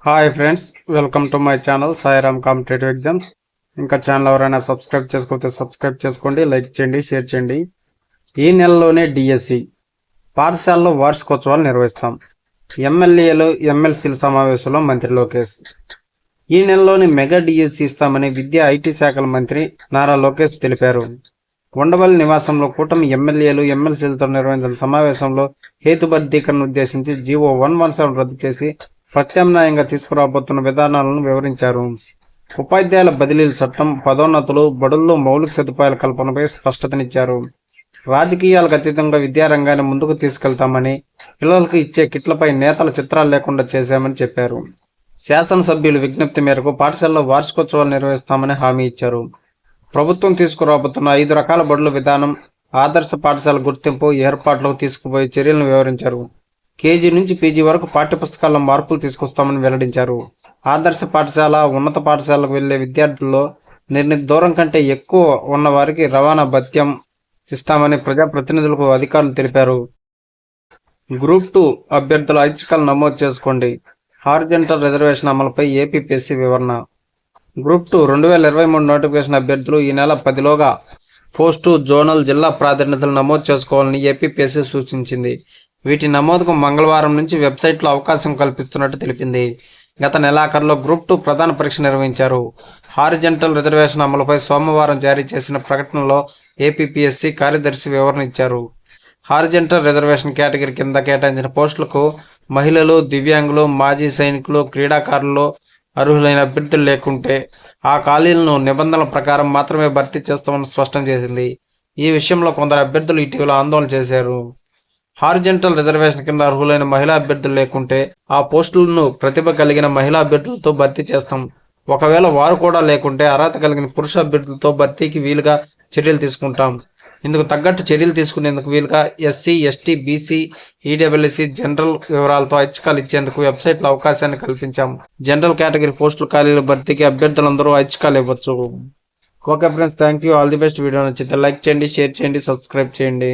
Hi friends, welcome to my channel Sairam competitive exams. ఇంకా channel ఎవరైనా subscribe చేసుకోకపోతే subscribe చేసుకోండి, లైక్ చేయండి, షేర్ చేయండి. ఈ నెలలోనే డిఎస్సి పాఠశాలలో వార్షికోత్సవాలు నిర్వహిస్తాం. ఎమ్మెల్యేలు ఎమ్మెల్సీల సమావేశంలో మంత్రి లోకేష్. ఈ నెలలోని మెగా డిఎస్సి ఇస్తామని విద్యా ఐటీ శాఖల మంత్రి నారా లోకేష్ తెలిపారు. ఉండవల్లి నివాసంలో కూటమి ఎమ్మెల్యేలు ఎమ్మెల్సీలతో నిర్వహించిన సమావేశంలో హేతుబద్ధీకరణ ఉద్దేశించి జీవో 117 రద్దు చేసి ప్రత్యామ్నాయంగా తీసుకురాబోతున్న విధానాలను వివరించారు. ఉపాధ్యాయుల బదిలీల చట్టం, పదోన్నతులు, బడుల్లో మౌలిక సదుపాయాల కల్పనపై స్పష్టతనిచ్చారు. రాజకీయాలకు అతీతంగా విద్యారంగాన్ని ముందుకు తీసుకెళ్తామని, పిల్లలకు ఇచ్చే కిట్లపై నేతల చిత్రాలు లేకుండా చేశామని చెప్పారు. శాసనసభ్యుల విజ్ఞప్తి మేరకు పాఠశాలలో వార్షికోత్సవాలు నిర్వహిస్తామని హామీ ఇచ్చారు. ప్రభుత్వం తీసుకురాబోతున్న 5 రకాల బడుల విధానం, ఆదర్శ పాఠశాల గుర్తింపు, ఏర్పాట్లకు తీసుకుపోయే చర్యలను వివరించారు. కేజీ నుంచి పీజీ వరకు పాఠ్యపుస్తకాల్లో మార్పులు తీసుకొస్తామని వెల్లడించారు. ఆదర్శ పాఠశాల, ఉన్నత పాఠశాలకు వెళ్లే విద్యార్థుల్లో నిర్ణీత దూరం కంటే ఎక్కువ ఉన్న వారికి రవాణా భత్యం ఇస్తామని ప్రజాప్రతినిధులకు అధికారులు తెలిపారు. గ్రూప్ 2 అభ్యర్థుల ఐచ్ఛికాలు నమోదు చేసుకోండి. హారిజంటల్ రిజర్వేషన్ అమలుపై ఏపీపీఎస్సీ వివరణ. గ్రూప్ 2 2023 నోటిఫికేషన్ అభ్యర్థులు ఈ నెల 10లోగా పోస్టు, జోనల్, జిల్లా ప్రాతినిధ్యాలు నమోదు చేసుకోవాలని ఏపీపీఎస్సీ సూచించింది. వీటి నమోదుకు మంగళవారం నుంచి వెబ్సైట్లో అవకాశం కల్పిస్తున్నట్టు తెలిపింది. గత నెలాఖరులో గ్రూప్ 2 ప్రధాన పరీక్ష నిర్వహించారు. హారిజంటల్ రిజర్వేషన్ అమలుపై సోమవారం జారీ చేసిన ప్రకటనలో ఏపీపీఎస్సీ కార్యదర్శి వివరణ ఇచ్చారు. హారిజంటల్ రిజర్వేషన్ కేటగిరీ కింద కేటాయించిన పోస్టులకు మహిళలు, దివ్యాంగులు, మాజీ సైనికులు, క్రీడాకారులు అర్హులైన అభ్యర్థులు లేకుంటే ఆ ఖాళీలను నిబంధనల ప్రకారం మాత్రమే భర్తీ చేస్తామని స్పష్టం చేసింది. ఈ విషయంలో కొందరు అభ్యర్థులు ఇటీవల ఆందోళన చేశారు. హారిజంటల్ రిజర్వేషన్ కింద అర్హులైన మహిళా అభ్యర్థులు లేకుంటే ఆ పోస్టులను ప్రతిభ కలిగిన మహిళా అభ్యర్థులతో భర్తీ చేస్తాం. ఒకవేళ వారు కూడా లేకుంటే అర్హత కలిగిన పురుష అభ్యర్థులతో భర్తీకి వీలుగా చర్యలు తీసుకుంటాం. ఇందుకు తగ్గట్టు చర్యలు తీసుకునేందుకు వీలుగా ఎస్సీ, ఎస్టీ, బీసీ, ఈడబ్ల్యూఎస్సీ జనరల్ వివరాలతో ఐచ్ఛికాలు ఇచ్చేందుకు వెబ్సైట్లో అవకాశాన్ని కల్పించాం. జనరల్ కేటగిరీ పోస్టుల ఖాళీల భర్తీకి అభ్యర్థులందరూ ఐచ్ఛికాలు ఇవ్వచ్చు. Okay friends, thank you. All the best. Video నచ్చితే లైక్ చేయండి, షేర్ చేయండి, సబ్స్క్రైబ్ చేయండి.